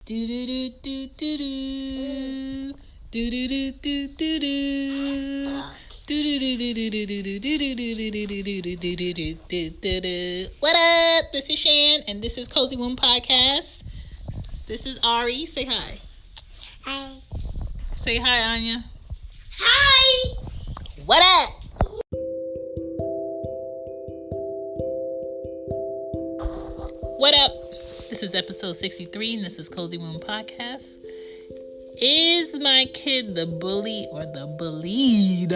Do do do do do do. Do do do do do do. What up? This is Shan, and this is Cozy Womb Podcast. This is Ari. Say hi. Hi. Say hi, Anya. Hi. What up? What up? This is episode 63, and this is Cozy Womb Podcast. Is my kid the bully or the bullied?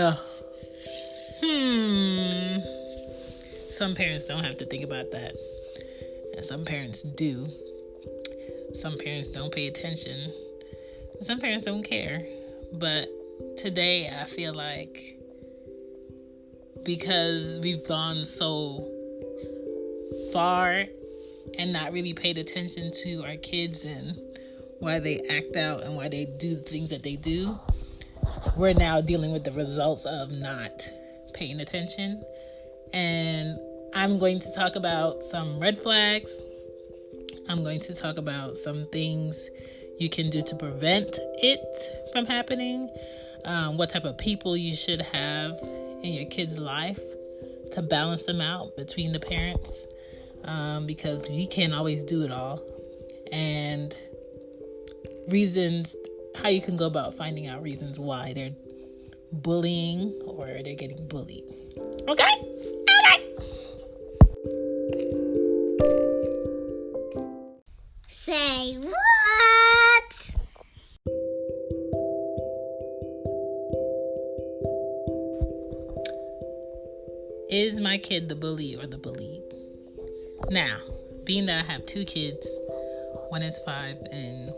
Some parents don't have to think about that. And some parents do. Some parents don't pay attention. And some parents don't care. But today I feel like because we've gone so far and not really paid attention to our kids and why they act out and why they do the things that they do, we're now dealing with the results of not paying attention. And I'm going to talk about some red flags. I'm going to talk about some things you can do to prevent it from happening. What type of people you should have in your kid's life to balance them out between the parents. Because you can't always do it all. And reasons, how you can go about finding out reasons why they're bullying or they're getting bullied. Okay? Say what? Is my kid the bully or the bullied? Now, being that I have two kids, one is 5 and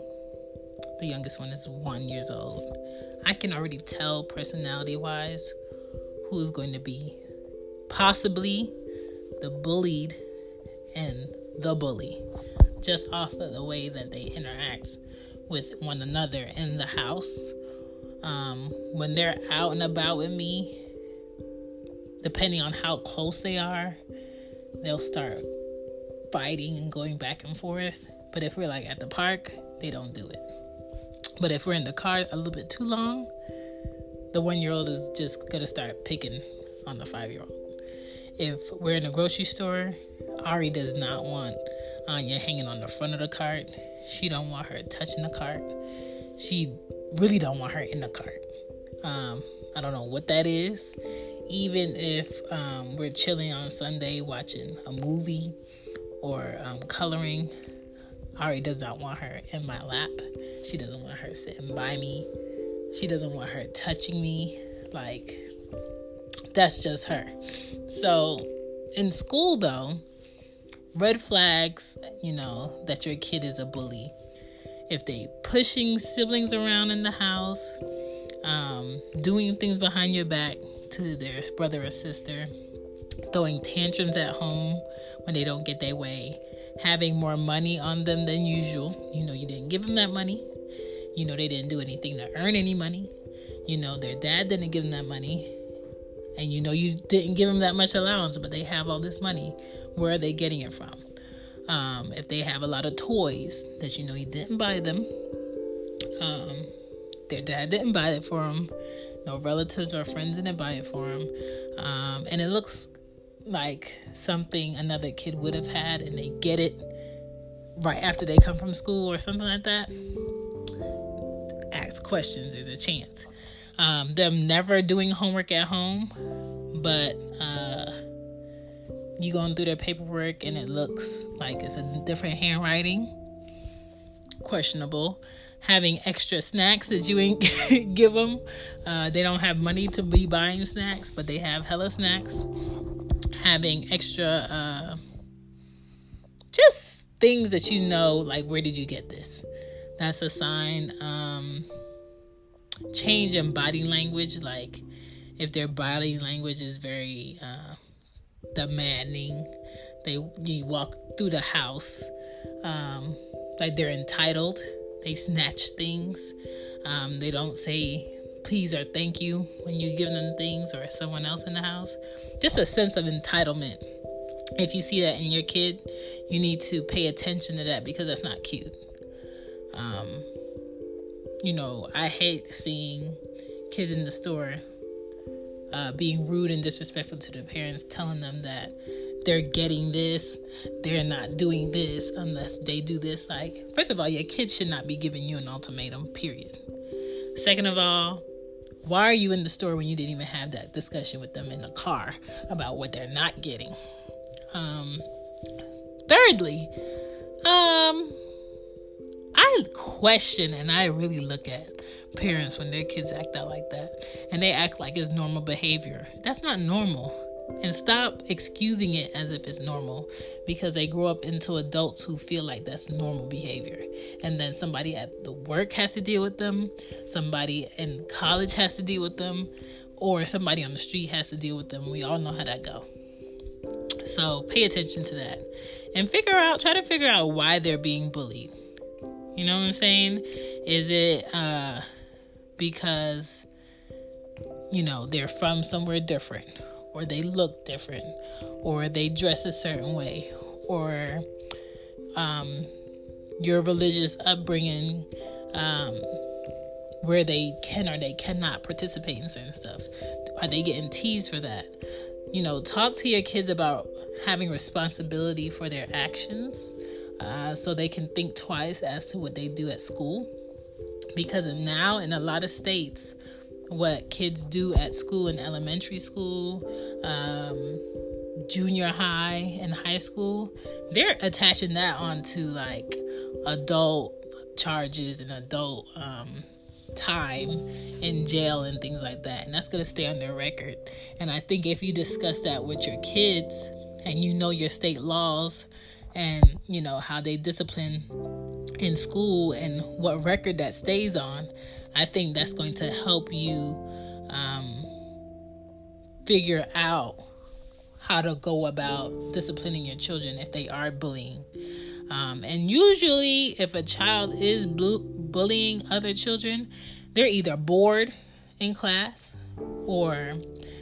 the youngest one is 1 year old, I can already tell personality-wise who's going to be possibly the bullied and the bully, just off of the way that they interact with one another in the house. When they're out and about with me, depending on how close they are, they'll start fighting and going back and forth. But if we're like at the park, they don't do it. But if we're in the car a little bit too long, the 1 year old is just gonna start picking on the 5 year old. If we're in a grocery store, Ari does not want Anya hanging on the front of the cart. She don't want her touching the cart. She really don't want her in the cart. I don't know what that is. Even if we're chilling on Sunday watching a movie or coloring, Ari does not want her in my lap. She doesn't want her sitting by me. She doesn't want her touching me. Like, that's just her. So in school though, red flags, that your kid is a bully. If they pushing siblings around in the house, doing things behind your back to their brother or sister, throwing tantrums at home when they don't get their way, having more money on them than usual. You didn't give them that money. They didn't do anything to earn any money. Their dad didn't give them that money. And you didn't give them that much allowance, but they have all this money. Where are they getting it from? If they have a lot of toys that you didn't buy them, their dad didn't buy it for them, no relatives or friends didn't buy it for them, and it looks like something another kid would have had, and they get it right after they come from school or something like that, ask questions. There's a chance. Them never doing homework at home, but you going through their paperwork and it looks like it's a different handwriting. Questionable. Having extra snacks that you ain't give them. They don't have money to be buying snacks, but they have hella snacks. Having extra, just things that like, where did you get this? That's a sign. Change in body language, like if their body language is very demanding, you walk through the house like they're entitled. They snatch things. They don't say please or thank you when you give them things or someone else in the house. Just a sense of entitlement. If you see that in your kid, you need to pay attention to that because that's not cute. I hate seeing kids in the store being rude and disrespectful to their parents, telling them that they're getting this, they're not doing this unless they do this. Like, first of all, your kids should not be giving you an ultimatum, period. Second of all, why are you in the store when you didn't even have that discussion with them in the car about what they're not getting? Thirdly, I question and I really look at parents when their kids act out like that and they act like it's normal behavior. That's not normal. And stop excusing it as if it's normal, because they grow up into adults who feel like that's normal behavior. And then somebody at the work has to deal with them, somebody in college has to deal with them, or somebody on the street has to deal with them. We all know how that go. So pay attention to that and try to figure out why they're being bullied. You know what I'm saying? Is it because, they're from somewhere different, or they look different, or they dress a certain way, or your religious upbringing where they can or they cannot participate in certain stuff? Are they getting teased for that? Talk to your kids about having responsibility for their actions, so they can think twice as to what they do at school. Because now in a lot of states, what kids do at school, in elementary school, junior high, and high school, they're attaching that onto like adult charges and adult time in jail and things like that. And that's going to stay on their record. And I think if you discuss that with your kids and your state laws and how they discipline in school and what record that stays on, I think that's going to help you figure out how to go about disciplining your children if they are bullying. And usually if a child is bullying other children, they're either bored in class, or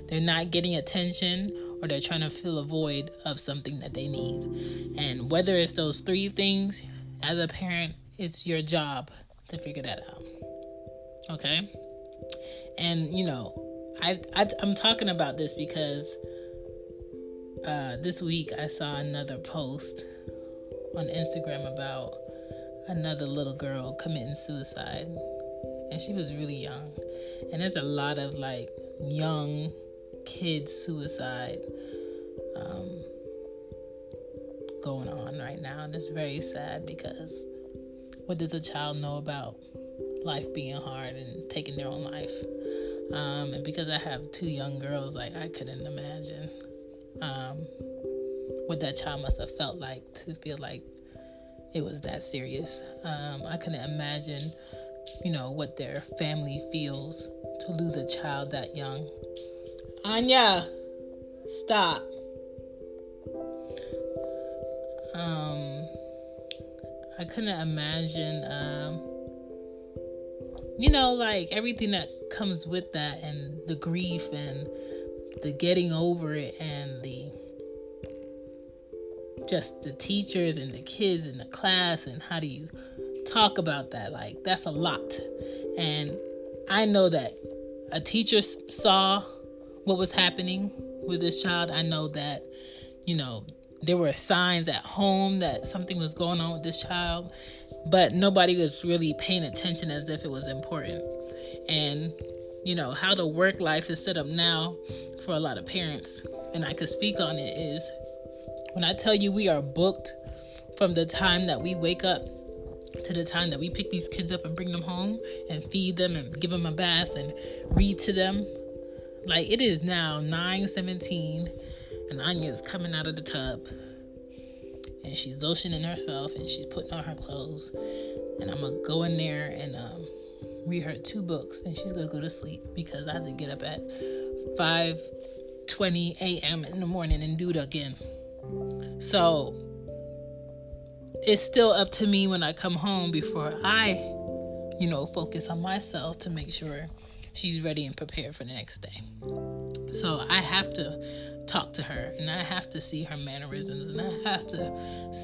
they're not getting attention, or they're trying to fill a void of something that they need. And whether it's those three things, as a parent, it's your job to figure that out. Okay? And, I'm talking about this because this week I saw another post on Instagram about another little girl committing suicide. And she was really young. And there's a lot of young kids suicide going on right now. And it's very sad, because what does a child know about life being hard and taking their own life? And because I have two young girls, I couldn't imagine what that child must have felt like to feel like it was that serious. I couldn't imagine, what their family feels to lose a child that young. Anya, stop. I couldn't imagine, everything that comes with that, and the grief and the getting over it, and the teachers and the kids in the class, and how do you talk about that? That's a lot. And I know that a teacher saw what was happening with this child. I know that, there were signs at home that something was going on with this child, but nobody was really paying attention as if it was important. And, how the work life is set up now for a lot of parents, and I could speak on it, is when I tell you we are booked from the time that we wake up to the time that we pick these kids up and bring them home and feed them and give them a bath and read to them. It is now 9:17 and Anya is coming out of the tub and she's lotioning herself and she's putting on her clothes, and I'm gonna go in there and read her 2 books, and she's gonna go to sleep because I have to get up at 5:20 a.m. in the morning and do it again. So it's still up to me when I come home before I, focus on myself to make sure she's ready and prepared for the next day. So I have to talk to her, and I have to see her mannerisms, and I have to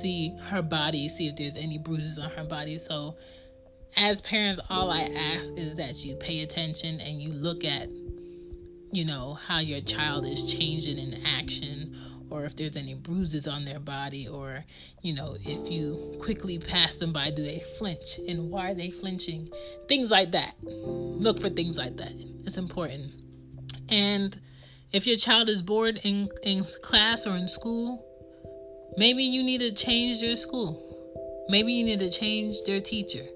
see her body, see if there's any bruises on her body. So as parents, all I ask is that you pay attention and you look at, how your child is changing in action, or if there's any bruises on their body, or, if you quickly pass them by, do they flinch, and why are they flinching? Things like that. Look for things like that. It's important. And if your child is bored in class or in school, maybe you need to change your school. Maybe you need to change their teacher.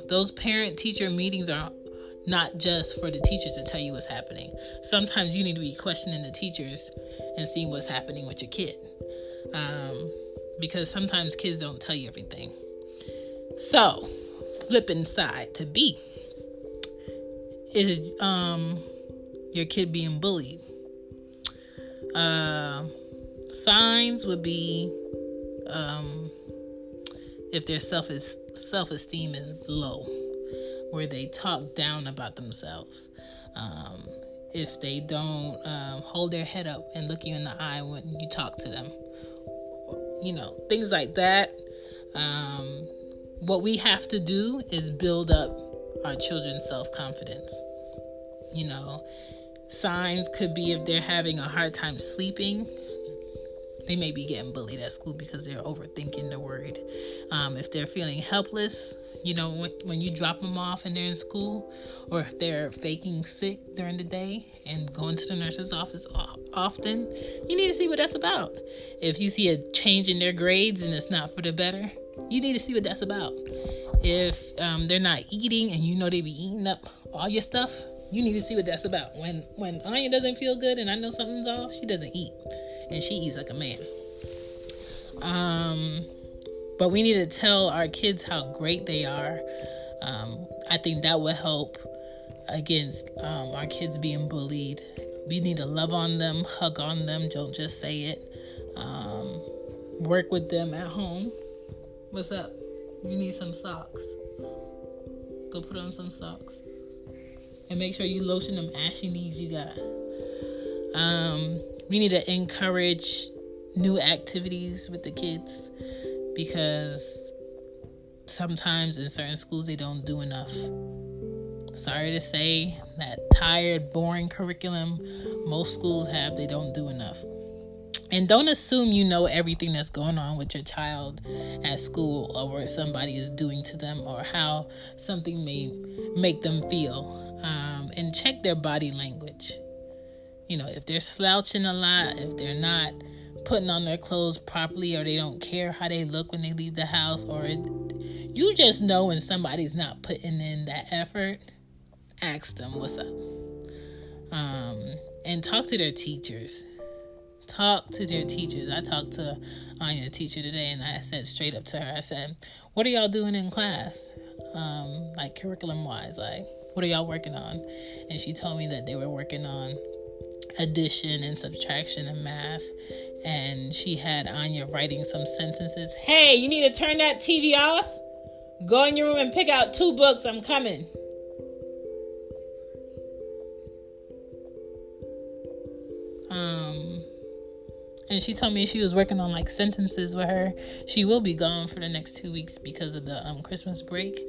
Those parent-teacher meetings are not just for the teachers to tell you what's happening. Sometimes you need to be questioning the teachers and seeing what's happening with your kid. Because sometimes kids don't tell you everything. So, flipping side to B is your kid being bullied. Signs would be if their self-esteem is low, where they talk down about themselves. If they don't hold their head up and look you in the eye when you talk to them. Things like that. What we have to do is build up our children's self-confidence. Signs could be if they're having a hard time sleeping. They may be getting bullied at school because they're overthinking, they're worried. If they're feeling helpless, when you drop them off and they're in school, or if they're faking sick during the day and going to the nurse's office often, you need to see what that's about. If you see a change in their grades and it's not for the better, you need to see what that's about. If they're not eating and they be eating up all your stuff, you need to see what that's about. When Anya doesn't feel good and I know something's off, she doesn't eat. And she eats like a man. But we need to tell our kids how great they are. I think that will help against our kids being bullied. We need to love on them, hug on them. Don't just say it. Work with them at home. What's up? You need some socks. Go put on some socks. And make sure you lotion them ashy knees you got. We need to encourage new activities with the kids, because sometimes in certain schools they don't do enough. Sorry to say, that tired, boring curriculum most schools have, they don't do enough. And don't assume you know everything that's going on with your child at school, or what somebody is doing to them, or how something may make them feel. And check their body language. If they're slouching a lot, if they're not putting on their clothes properly, or they don't care how they look when they leave the house, or you just know when somebody's not putting in that effort, ask them what's up. And talk to their teachers. I talked to Anya, the teacher, today, and I said straight up to her, I said, what are y'all doing in class? Like curriculum wise, like what are y'all working on? And she told me that they were working on addition and subtraction and math, and she had Anya writing some sentences. Hey, you need to turn that TV off. Go in your room and pick out 2 books. I'm coming. And she told me she was working on like sentences with her. She will be gone for the next 2 weeks because of the Christmas break.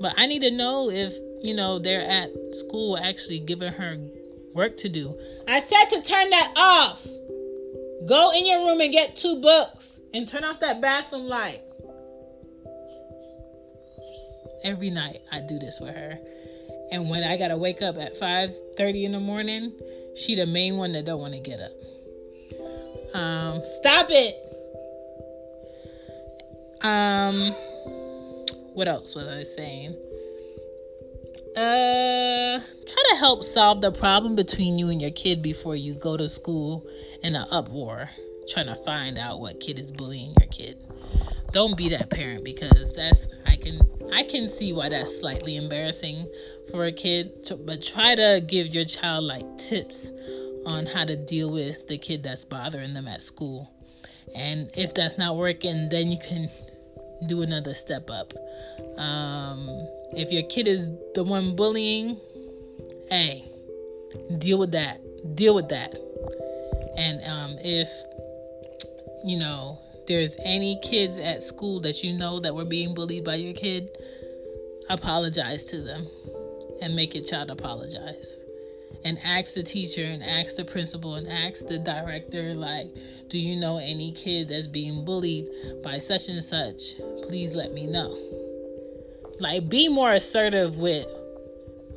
But I need to know if, they're at school actually giving her work to do. I said to turn that off. Go in your room and get 2 books and turn off that bathroom light. Every night I do this with her. And when I gotta wake up at 5:30 in the morning, she the main one that don't want to get up. Stop it. What else was I saying? Try to help solve the problem between you and your kid before you go to school in an uproar, trying to find out what kid is bullying your kid. Don't be that parent, because I can see why that's slightly embarrassing for a kid. But try to give your child like tips on how to deal with the kid that's bothering them at school. And if that's not working, then you can do another step up. If your kid is the one bullying, hey, deal with that. And if there's any kids at school that that were being bullied by your kid, apologize to them and make your child apologize. And ask the teacher and ask the principal and ask the director, like, do you know any kid that's being bullied by such and such? Please let me know. Like, be more assertive with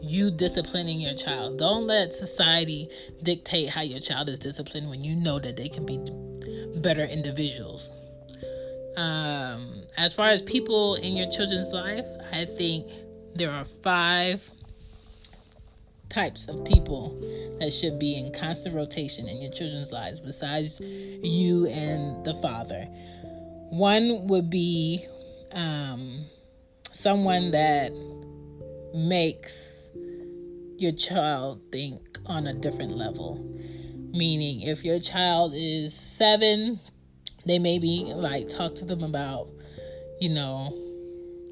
you disciplining your child. Don't let society dictate how your child is disciplined when you know that they can be better individuals. As far as people in your children's life, I think there are 5 types of people that should be in constant rotation in your children's lives besides you and the father. One would be someone that makes your child think on a different level. Meaning, if your child is 7, they maybe like talk to them about,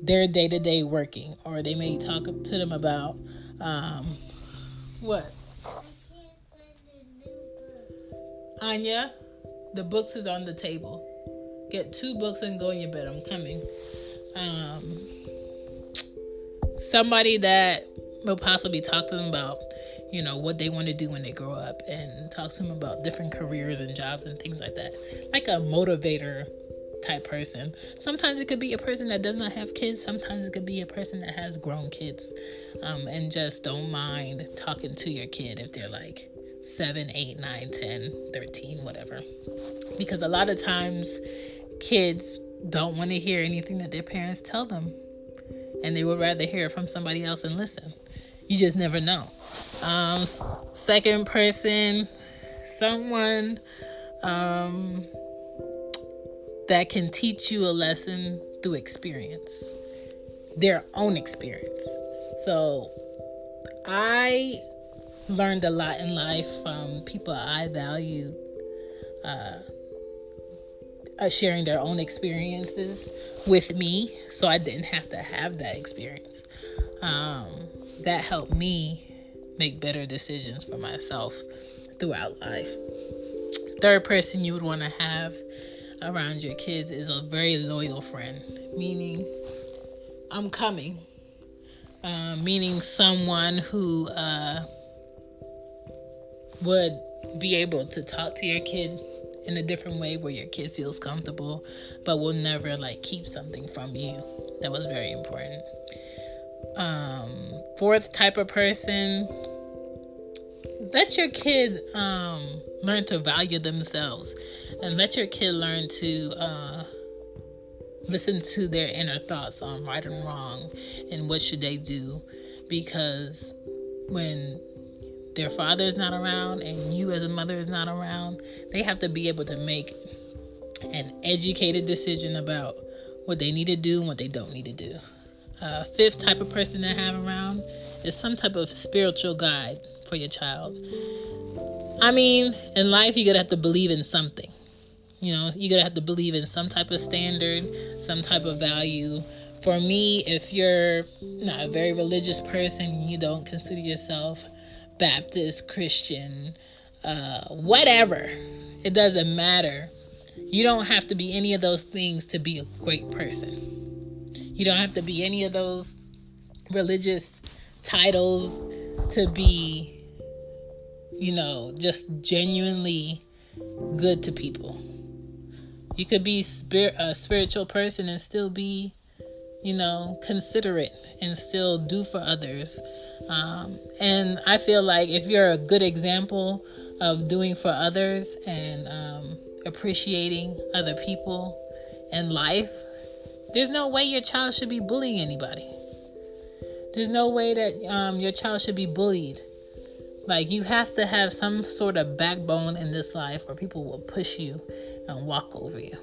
their day-to-day working, or they may talk to them about what? I can't find the new book. Anya, the books is on the table. Get 2 books and go in your bed. I'm coming. Somebody that will possibly talk to them about, what they want to do when they grow up, and talk to them about different careers and jobs and things like that. Like a motivator type person. Sometimes it could be a person that does not have kids. Sometimes it could be a person that has grown kids, and just don't mind talking to your kid if they're like 7, 8, 9, 10, 13, whatever. Because a lot of times kids don't want to hear anything that their parents tell them, and they would rather hear it from somebody else and listen. You just never know. Second person, someone that can teach you a lesson through experience, their own experience. So I learned a lot in life from people I valued, sharing their own experiences with me, so I didn't have to have that experience. That helped me make better decisions for myself throughout life. Third person you would want to have around your kids is a very loyal friend, meaning I'm coming, meaning someone who would be able to talk to your kid in a different way where your kid feels comfortable, but will never keep something from you. That was very important. Fourth type of person, let your kid learn to value themselves, and let your kid learn to listen to their inner thoughts on right and wrong and what should they do. Because when their father is not around and you as a mother is not around, they have to be able to make an educated decision about what they need to do and what they don't need to do. Fifth type of person to have around is some type of spiritual guide for your child. I mean, in life, you're going to have to believe in something. You're going to have to believe in some type of standard, some type of value. For me, if you're not a very religious person, you don't consider yourself Baptist, Christian, whatever, it doesn't matter. You don't have to be any of those things to be a great person. You don't have to be any of those religious titles to be, just genuinely good to people. You could be a spiritual person and still be, considerate and still do for others. And I feel like if you're a good example of doing for others and appreciating other people in life, there's no way your child should be bullying anybody. There's no way that your child should be bullied. You have to have some sort of backbone in this life where people will push you and walk over you.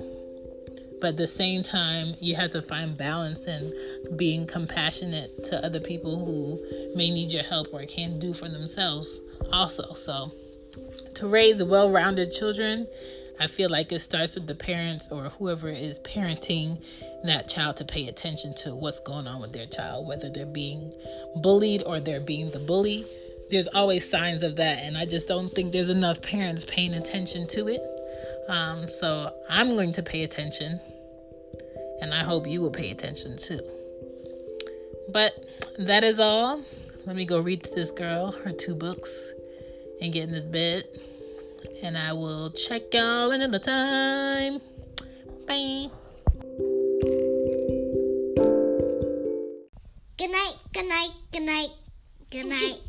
But at the same time, you have to find balance in being compassionate to other people who may need your help or can't do for themselves also. So to raise well-rounded children, I feel like it starts with the parents or whoever is parenting that child to pay attention to what's going on with their child, whether they're being bullied or they're being the bully. There's always signs of that, and I just don't think there's enough parents paying attention to it. So I'm going to pay attention, and I hope you will pay attention too. But that is all. Let me go read to this girl her 2 books and get in this bed. And I will check y'all in another time. Bye. Good night, good night, good night, good night.